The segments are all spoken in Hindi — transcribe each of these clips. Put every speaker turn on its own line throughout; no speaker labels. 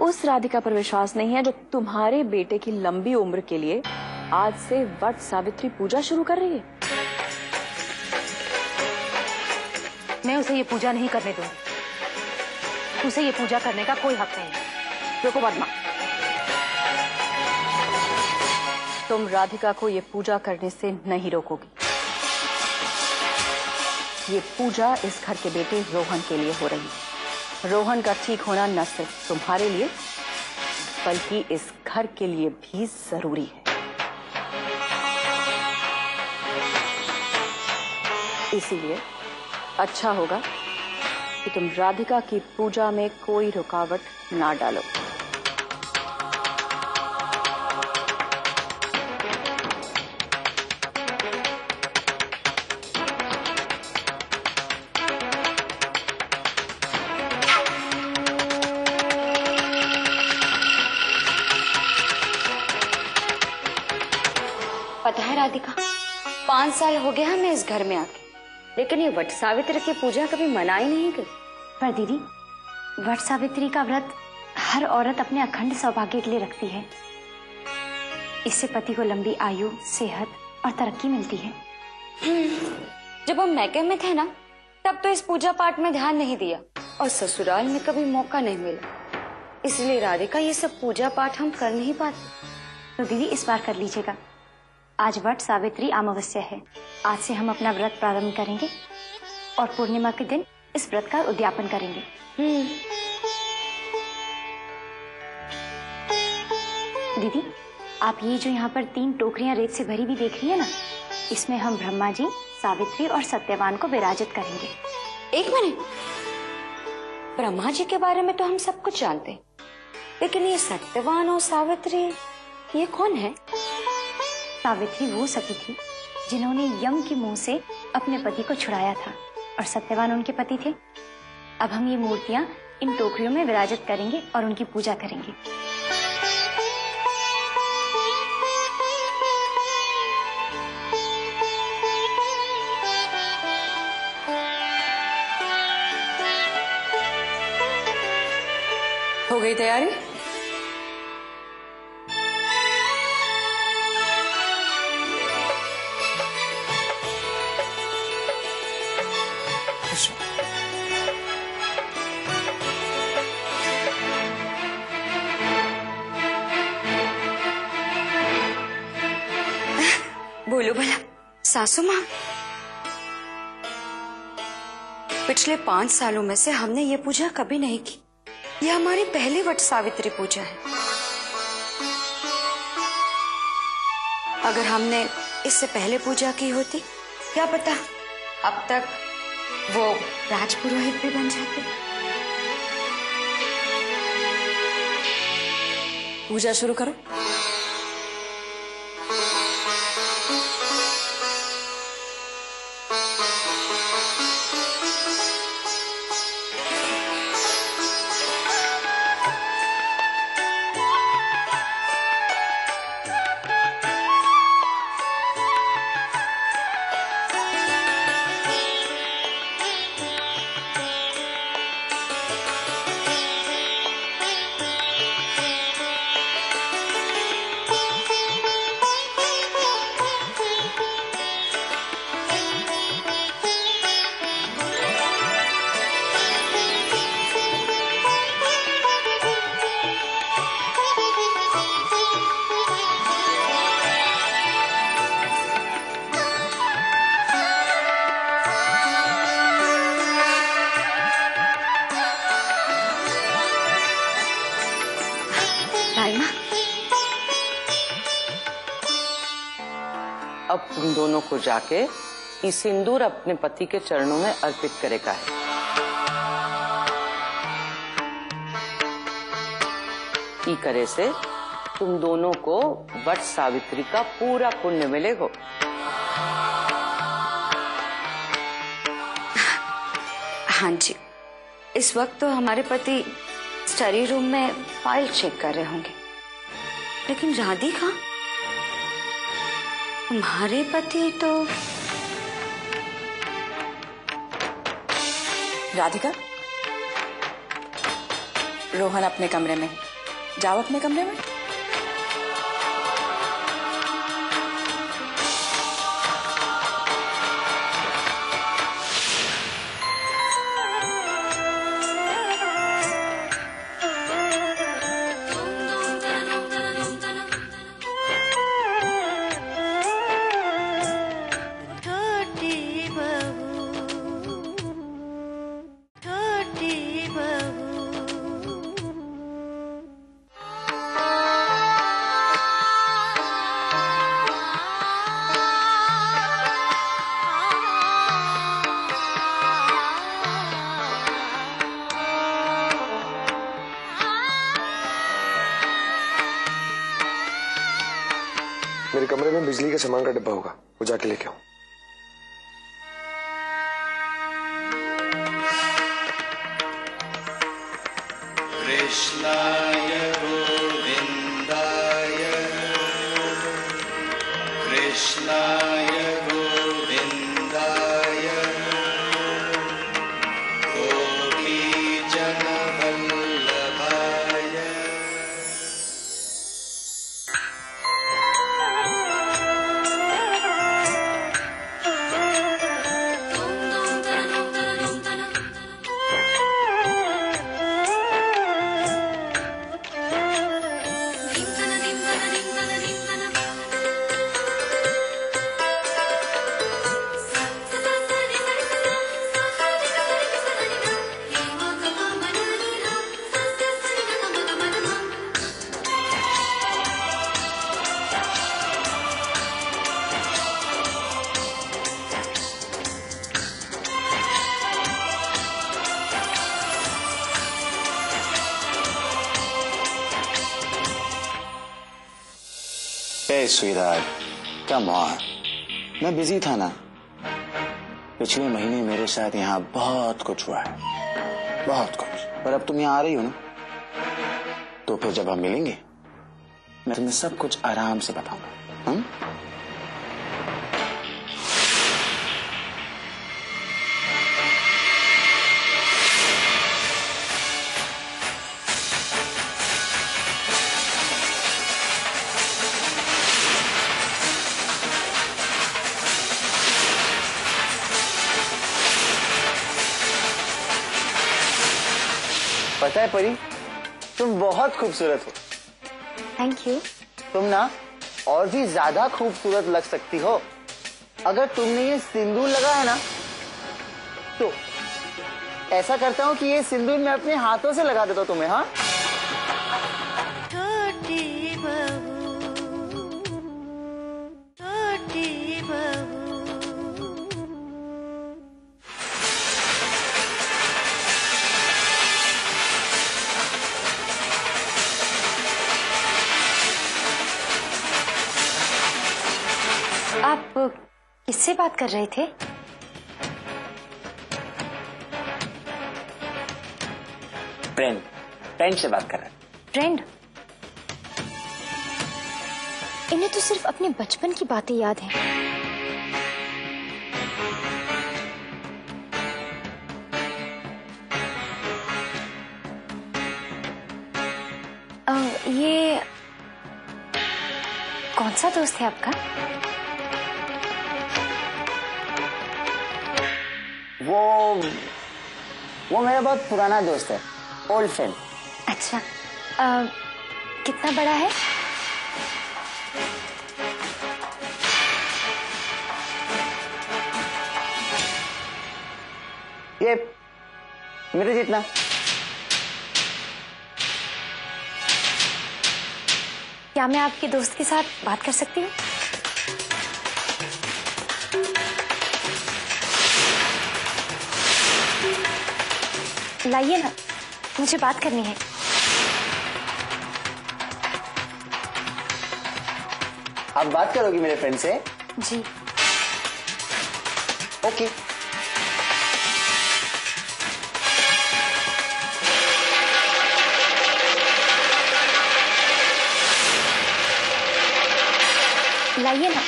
उस राधिका पर विश्वास नहीं है जो तुम्हारे बेटे की लंबी उम्र के लिए आज से वट सावित्री पूजा शुरू कर रही है।
मैं उसे ये पूजा नहीं करने दूंगी। उसे ये पूजा करने का कोई हक नहीं है।
देखो पद्मा, तुम राधिका को ये पूजा करने से नहीं रोकोगी। ये पूजा इस घर के बेटे रोहन के लिए हो रही है। रोहन का ठीक होना न सिर्फ तुम्हारे लिए बल्कि इस घर के लिए भी जरूरी है। इसीलिए अच्छा होगा कि तुम राधिका की पूजा में कोई रुकावट ना डालो।
पता है राधिका, 5 साल हो गया हमें इस घर में आके, लेकिन ये वट सावित्री की पूजा कभी मना ही नहीं गई।
पर दीदी, वट सावित्री का व्रत हर औरत अपने अखंड सौभाग्य के लिए रखती है। इससे पति को लंबी आयु, सेहत और तरक्की मिलती है।
जब हम मैके में थे ना, तब तो इस पूजा पाठ में ध्यान नहीं दिया और ससुराल में कभी मौका नहीं मिला। इसलिए राधिका, ये सब पूजा पाठ हम कर नहीं पाते।
तो दीदी इस बार कर लीजिएगा। आज वट सावित्री अमावस्या है। आज से हम अपना व्रत प्रारंभ करेंगे और पूर्णिमा के दिन इस व्रत का उद्यापन करेंगे। दीदी, आप ये जो यहाँ पर 3 टोकरियां रेत से भरी हुई देख रही है ना, इसमें हम ब्रह्मा जी, सावित्री और सत्यवान को विराजित करेंगे।
एक मिनट, ब्रह्मा जी के बारे में तो हम सब कुछ जानते हैं, लेकिन ये सत्यवान और सावित्री, ये कौन है?
सावित्री वो सती थी जिन्होंने यम के मुंह से अपने पति को छुड़ाया था और सत्यवान उनके पति थे। अब हम ये मूर्तियां इन टोकरियों में विराजित करेंगे और उनकी पूजा करेंगे।
हो गई तैयारी?
बोलो भला सासू माँ, पिछले 5 सालों में से हमने ये पूजा कभी नहीं की। ये हमारी पहली वट सावित्री पूजा है। अगर हमने इससे पहले पूजा की होती, क्या पता अब तक वो राजपुरोहित भी बन जाते।
पूजा शुरू करो।
अब तुम दोनों को जाके ये सिंदूर अपने पति के चरणों में अर्पित करेगा है। ई करे से तुम दोनों को वट सावित्री का पूरा पुण्य मिलेगा।
हाँ जी, इस वक्त तो हमारे पति स्टडी रूम में फाइल चेक कर रहे होंगे, लेकिन राधिका, तुम्हारे पति तो।
राधिका, रोहन अपने कमरे में, जाओ अपने कमरे में।
मेरे कमरे में बिजली के सामान का डिब्बा होगा, वो जाके लेके आओ।
कृष्णाय गोविंदाय कृष्णाय गोविंदाय गोपी जनवल्लभाय।
Hey sweetheart, come on. मैं बिजी था ना। पिछले महीने मेरे साथ यहाँ बहुत कुछ हुआ है, बहुत कुछ। पर अब तुम यहाँ आ रही हो ना, तो फिर जब हम मिलेंगे मैं तुम्हें सब कुछ आराम से बताऊंगा। हम?
पता है परी, तुम बहुत खूबसूरत हो।
Thank you.
तुम ना और भी ज्यादा खूबसूरत लग सकती हो अगर तुमने ये सिंदूर लगा है ना। तो ऐसा करता हूँ कि ये सिंदूर मैं अपने हाथों से लगा देता हूँ तुम्हें। हाँ, छोटी बहू, छोटी बहू।
आप किससे बात कर रहे थे?
फ्रेंड से बात कर रहे हैं।
फ्रेंड? इन्हें तो सिर्फ अपने बचपन की बातें याद हैं। ये कौन सा दोस्त है आपका?
वो मेरा बहुत पुराना दोस्त है, ओल्ड फ्रेंड।
अच्छा, कितना बड़ा है?
ये मेरे जितना।
क्या मैं आपके दोस्त के साथ बात कर सकती हूँ? लाइए ना, मुझे बात करनी है।
आप बात करोगी मेरे फ्रेंड से?
जी।
ओके।
लाइए ना।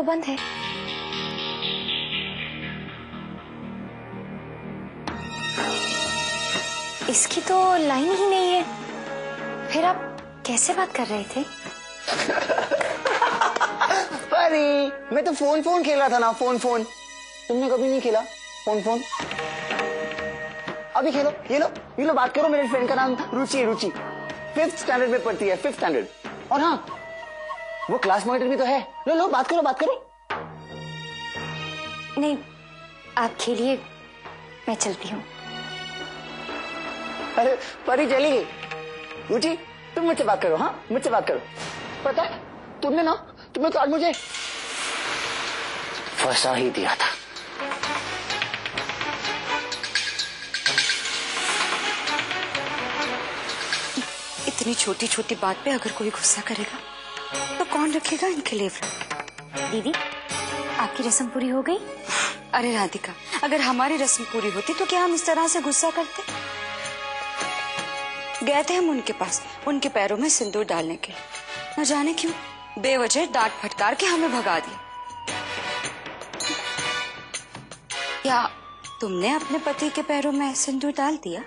तो बंद है। इसकी तो लाइन ही नहीं है। फिर आप कैसे बात कर रहे थे?
परी, मैं तो फोन खेल रहा था ना। फोन तुमने कभी नहीं खेला फोन? अभी खेलो। ये लो बात करो। मेरे फ्रेंड का नाम रुचि 5th स्टैंडर्ड में पढ़ती है, 5th स्टैंडर्ड। और हाँ, वो क्लास मॉनिटर भी तो है। लो बात करो।
नहीं, आप खेलिए, मैं चलती हूँ।
अरे परी चली गई। रुचि, तुम मुझसे बात करो। हाँ, मुझसे बात करो। पता है तुमने तो आज मुझे फंसा ही दिया था।
इतनी छोटी छोटी बात पे अगर कोई गुस्सा करेगा तो कौन रखेगा इनके लिए व्रत?
दीदी, आपकी रस्म पूरी हो गई?
अरे राधिका, अगर हमारी रस्म पूरी होती तो क्या हम इस तरह से गुस्सा करते? गए थे हम उनके पास, उनके पैरों में सिंदूर डालने के लिए। न जाने क्यों बेवजह डांट फटकार के हमें भगा दिया। क्या तुमने अपने पति के पैरों में सिंदूर डाल दिया?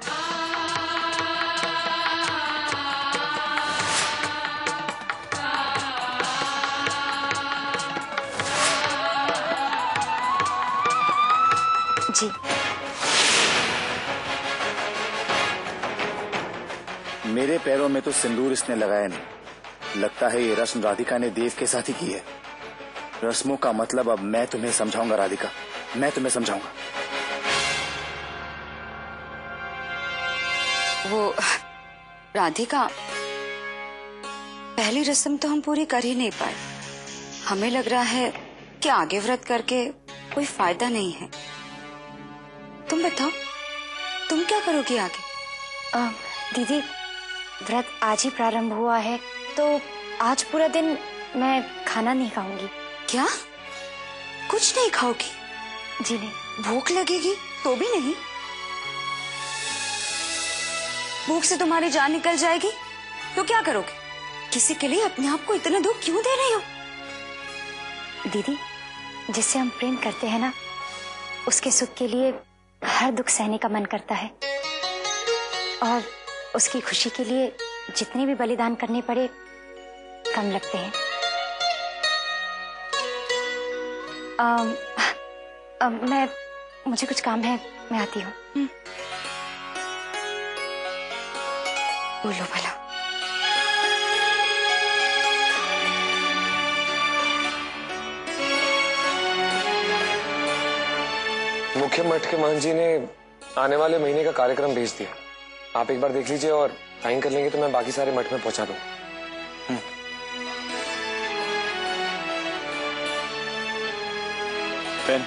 जी।
मेरे पैरों में तो सिंदूर इसने लगाया नहीं। लगता है ये रस्म राधिका ने देव के साथ ही की है। रस्मों का मतलब अब मैं तुम्हें समझाऊंगा राधिका, मैं तुम्हें समझाऊंगा।
वो राधिका, पहली रस्म तो हम पूरी कर ही नहीं पाए। हमें लग रहा है कि आगे व्रत करके कोई फायदा नहीं है। तुम बताओ, तुम क्या करोगी आगे?
दीदी, व्रत आज ही प्रारंभ हुआ है तो आज पूरा दिन मैं खाना नहीं खाऊंगी।
क्या? कुछ नहीं खाओगी?
जी नहीं।
भूख लगेगी तो भी नहीं? भूख से तुम्हारी जान निकल जाएगी तो क्या करोगे? किसी के लिए अपने आप को इतना दुख क्यों दे रही हो?
दीदी, जिससे हम प्रेम करते हैं ना, उसके सुख के लिए हर दुख सहने का मन करता है। और उसकी खुशी के लिए जितने भी बलिदान करने पड़े कम लगते हैं। मुझे कुछ काम है, मैं आती हूँ।
बोलो भला।
मुख्य मठ के महंत जी ने आने वाले महीने का कार्यक्रम भेज दिया। आप एक बार देख लीजिए और साइन कर लेंगे तो मैं बाकी सारे मठ में पहुंचा दूं।
पेन।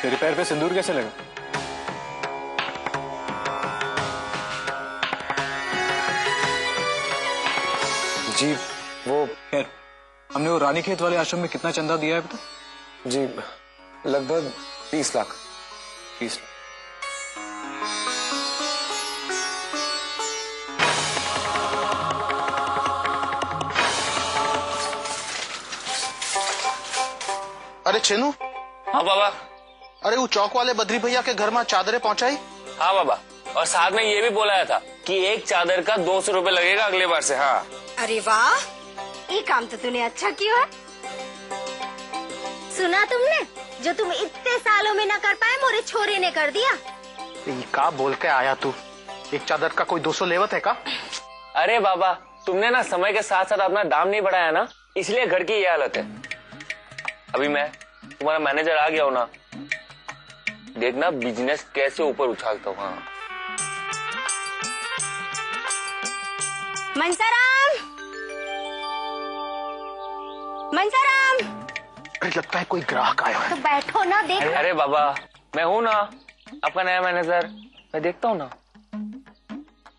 तेरे पैर पे सिंदूर कैसे लगा?
जी वो
खैर, हमने वो रानीखेत वाले आश्रम में कितना चंदा दिया है बेटा?
जी लगभग 30 लाख।
30 लाख।
अरे चेनू।
हाँ बाबा।
अरे वो चौक वाले बद्री भैया के घर में चादरें पहुंचाई?
हाँ बाबा, और साथ में ये भी बोलाया था कि एक चादर का 200 रुपए लगेगा अगले बार से। हाँ।
अरे वाह, ये काम तो तूने अच्छा किया है। सुना तुमने, जो तुम इतने सालों में न कर पाए मोरे छोरे ने कर दिया।
ये का बोल के आया तू? एक चादर का कोई 200 लेवत है का?
अरे बाबा, तुमने ना समय के साथ साथ अपना दाम नहीं बढ़ाया ना, इसलिए घर की ये हालत है। अभी मैं तुम्हारा मैनेजर आ गया हूँ ना, देखना बिजनेस कैसे ऊपर उछालता हूँ। हाँ।
मनसाराम, मनसाराम।
अरे लगता है कोई ग्राहक आया है।
तो बैठो ना, देख।
अरे बाबा, मैं हूँ ना आपका नया मैनेजर, मैं देखता हूँ ना।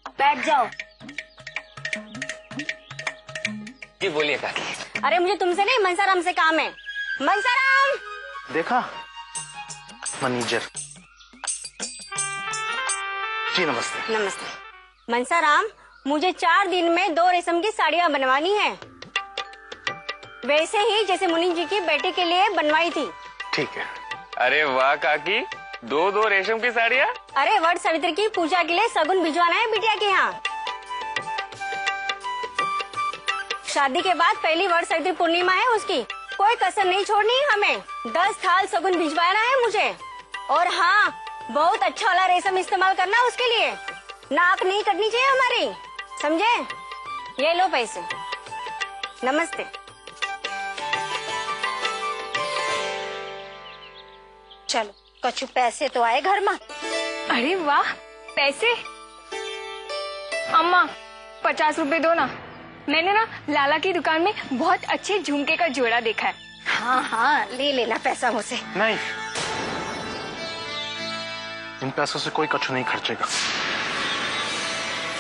बैठ जाओ।
जी बोलिए काकी।
अरे मुझे तुमसे नहीं मनसाराम से काम है। मनसाराम
देखा मैनेजर जी, नमस्ते।
नमस्ते। मनसाराम, मुझे 4 दिन में 2 रेशम की साड़ियाँ बनवानी है, वैसे ही जैसे मुनि जी की बेटी के लिए बनवाई थी।
ठीक है।
अरे वाह काकी, 2 रेशम की साड़ियाँ।
अरे वट सावित्री की पूजा के लिए सगुन भिजवाना है बिटिया के यहाँ। शादी के बाद पहली वट सावित्री पूर्णिमा है उसकी, कोई कसर नहीं छोड़नी है हमें। 10 थाल सगुन भिजवाना है मुझे। और हाँ, बहुत अच्छा वाला रेशम इस्तेमाल करना उसके लिए, नाक नहीं कटनी चाहिए हमारी, समझे? ये लो पैसे। नमस्ते। चलो कछु पैसे तो आए घर में।
अरे वाह, पैसे? अम्मा 50 रुपए दो ना, मैंने ना लाला की दुकान में बहुत अच्छे झुमके का जोड़ा देखा है।
हाँ हाँ, ले लेना पैसा मुझसे।
नहीं, इन पैसों से कोई कछु नहीं खर्चेगा।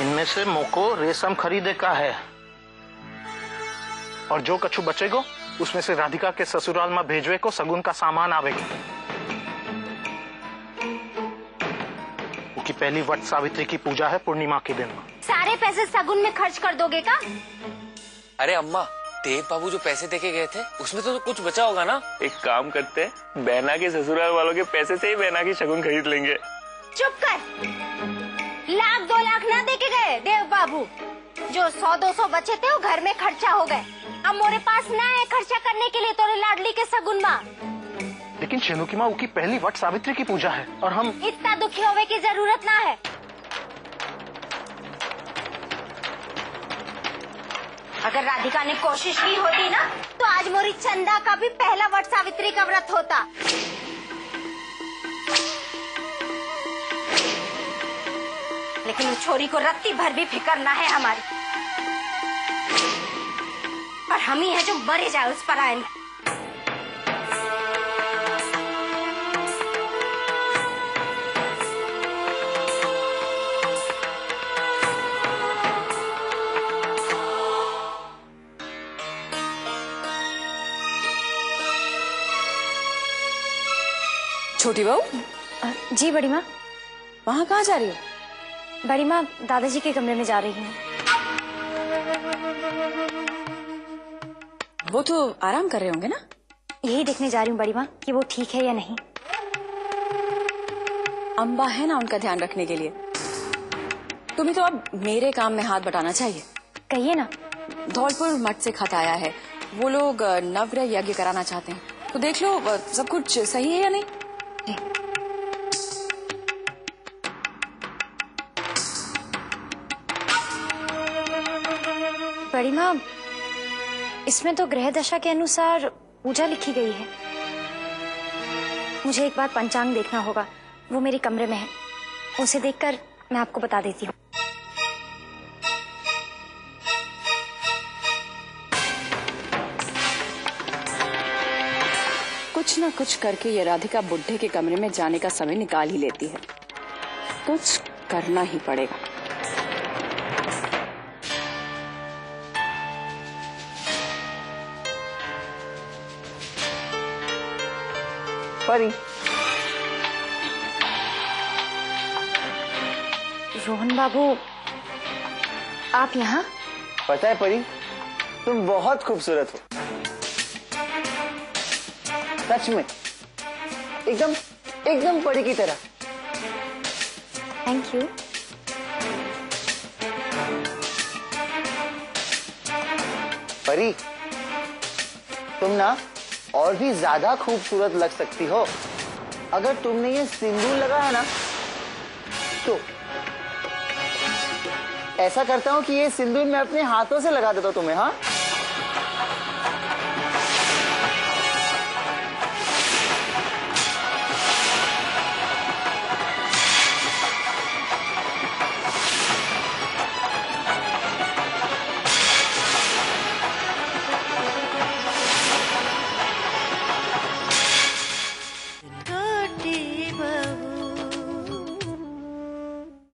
इनमें से मोको रेशम खरीदे का है, और जो कछु बचेगा उसमें से राधिका के ससुराल में भेजवे को सगुन का सामान आवेगा। की पहली वट सावित्री की पूजा है पूर्णिमा के दिन।
सारे पैसे सगुन में खर्च कर दोगे का?
अरे अम्मा, देव बाबू जो पैसे देके गए थे उसमें तो कुछ बचा होगा ना। एक काम करते हैं, बहना के ससुराल वालों के पैसे से ही बहना की शगुन खरीद लेंगे।
चुप कर। 1-2 लाख ना देके गए देव बाबू, जो 100-200 बचे थे वो घर में खर्चा हो गए। अब मोरे पास ना है खर्चा करने के लिए तोरे लाडली के सगुन में।
लेकिन शेनु की माँ की पहली वट सावित्री की पूजा है और हम
इतना दुखी होने की जरूरत ना है। अगर राधिका ने कोशिश की होती ना तो आज मोरी चंदा का भी पहला वट सावित्री का व्रत होता। लेकिन उस छोरी को रत्ती भर भी फिक्र ना है हमारी, और हम ही है जो मरे जाए उस पर आए।
छोटी बहू।
जी बड़ी माँ।
वहाँ कहाँ जा रही हो?
बड़ी माँ, दादाजी के कमरे में जा रही हूँ।
वो तो आराम कर रहे होंगे ना?
यही देखने जा रही हूँ बड़ी माँ कि वो ठीक है या नहीं।
अम्बा है ना उनका ध्यान रखने के लिए। तुम्हें तो अब मेरे काम में हाथ बटाना चाहिए।
कहिए ना।
धौलपुर मठ से खत आया है, वो लोग नवग्रह यज्ञ कराना चाहते हैं, तो देख लो सब कुछ सही है या नहीं।
बड़ी माँ, इसमें तो ग्रह दशा के अनुसार पूजा लिखी गई है। मुझे एक बार पंचांग देखना होगा, वो मेरे कमरे में है, उसे देखकर मैं आपको बता देती हूँ।
कुछ ना कुछ करके ये राधिका बुड्ढे के कमरे में जाने का समय निकाल ही लेती है। कुछ करना ही पड़ेगा।
परी,
रोहन बाबू, आप यहाँ?
पता है परी, तुम बहुत खूबसूरत हो, सच में, एकदम परी की तरह।
Thank you.
परी, तुम ना और भी ज्यादा खूबसूरत लग सकती हो अगर तुमने ये सिंदूर लगाया ना तो। ऐसा करता हूँ कि ये सिंदूर मैं अपने हाथों से लगा देता हूँ तुम्हें। हाँ,